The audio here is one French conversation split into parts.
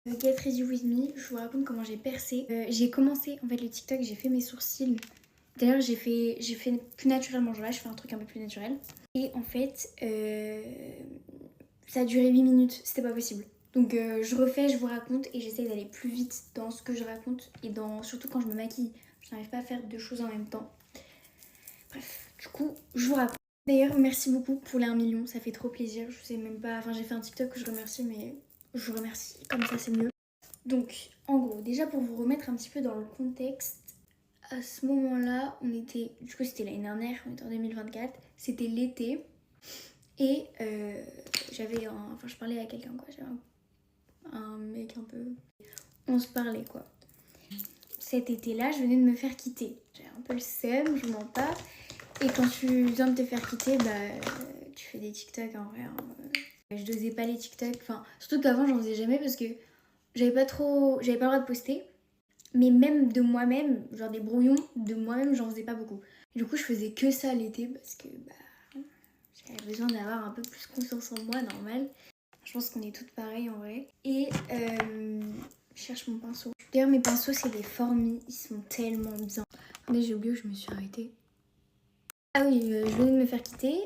Get Ready With Me, je vous raconte comment j'ai percé. J'ai commencé en fait le TikTok, j'ai fait mes sourcils. D'ailleurs j'ai fait plus naturellement, genre là je fais un truc un peu plus naturel. Et en fait ça a duré 8 minutes, c'était pas possible. Donc je refais, je vous raconte et j'essaye d'aller plus vite dans ce que je raconte et surtout quand je me maquille. Je n'arrive pas à faire deux choses en même temps. Bref, du coup je vous raconte. D'ailleurs merci beaucoup pour les 1 million, ça fait trop plaisir. Je sais même pas, enfin j'ai fait un TikTok que je remercie mais je vous remercie, comme ça c'est mieux. Donc, en gros, déjà pour vous remettre un petit peu dans le contexte, à ce moment-là, du coup c'était l'année dernière, on était en 2024, c'était l'été, et enfin je parlais à quelqu'un quoi, j'avais un mec un peu, on se parlait quoi. Cet été-là, je venais de me faire quitter, j'avais un peu le seum, je mens pas, et quand tu viens de te faire quitter, tu fais des TikTok en vrai. Je dosais pas les TikTok, enfin surtout qu'avant j'en faisais jamais parce que j'avais pas le droit de poster. Mais même de moi-même, genre des brouillons de moi-même, j'en faisais pas beaucoup. Du coup, je faisais que ça l'été parce que j'avais besoin d'avoir un peu plus confiance en moi, normal. Je pense qu'on est toutes pareilles en vrai. Et je cherche mon pinceau. D'ailleurs, mes pinceaux, c'est des Formi, ils sont tellement bien. Attendez, j'ai oublié où je me suis arrêtée. Ah oui, je venais de me faire quitter.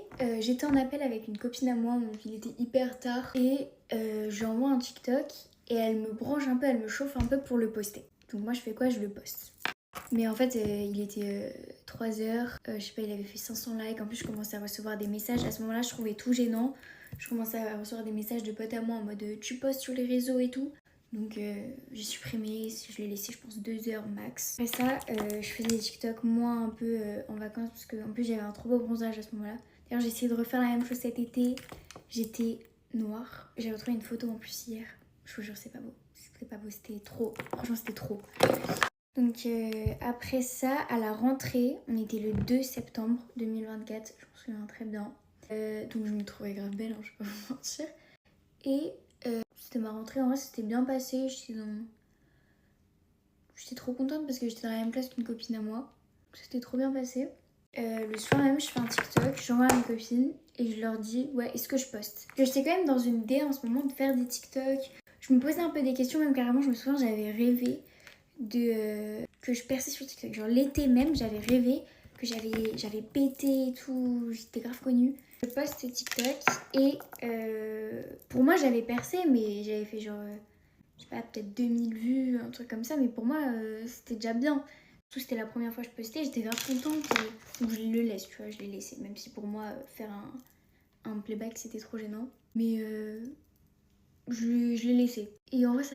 J'étais en appel avec une copine à moi, donc il était hyper tard. Et je lui envoie un TikTok et elle me branche un peu, elle me chauffe un peu pour le poster. Donc moi je fais quoi? Je le poste. Mais en fait il était 3 heures, je sais pas, il avait fait 500 likes. En plus je commençais à recevoir des messages. À ce moment-là je trouvais tout gênant. Je commençais à recevoir des messages de potes à moi en mode tu postes sur les réseaux et tout. Donc j'ai supprimé, je l'ai laissé je pense 2 heures max. Après ça je faisais des TikTok moi un peu en vacances parce qu'en plus j'avais un trop beau bronzage à ce moment-là. D'ailleurs j'ai essayé de refaire la même chose cet été. J'étais noire. J'ai retrouvé une photo en plus hier. Je vous jure c'est pas beau. C'était pas beau, c'était trop. Franchement c'était trop. Donc après ça, à la rentrée, on était le 2 septembre 2024, je me souviens très bien. Donc je me trouvais grave belle, hein, je vais pas vous mentir. Et c'était ma rentrée, en vrai c'était bien passé. J'étais trop contente parce que j'étais dans la même classe qu'une copine à moi. C'était trop bien passé. Le soir même, je fais un TikTok, j'envoie à mes copines et je leur dis ouais, est-ce que je poste? Parce que j'étais quand même dans une idée en ce moment de faire des TikTok. Je me posais un peu des questions, même carrément, je me souviens, j'avais rêvé que je perçais sur TikTok. Genre l'été même, j'avais rêvé que j'avais pété et tout, j'étais grave connue. Je poste TikTok et pour moi j'avais percé, mais j'avais fait genre, je sais pas, peut-être 2000 vues, un truc comme ça, mais pour moi c'était déjà bien. Surtout c'était la première fois que je postais, j'étais grave contente, donc je le laisse, tu vois, je l'ai laissé. Même si pour moi faire un playback c'était trop gênant, mais je l'ai laissé. Et en vrai ça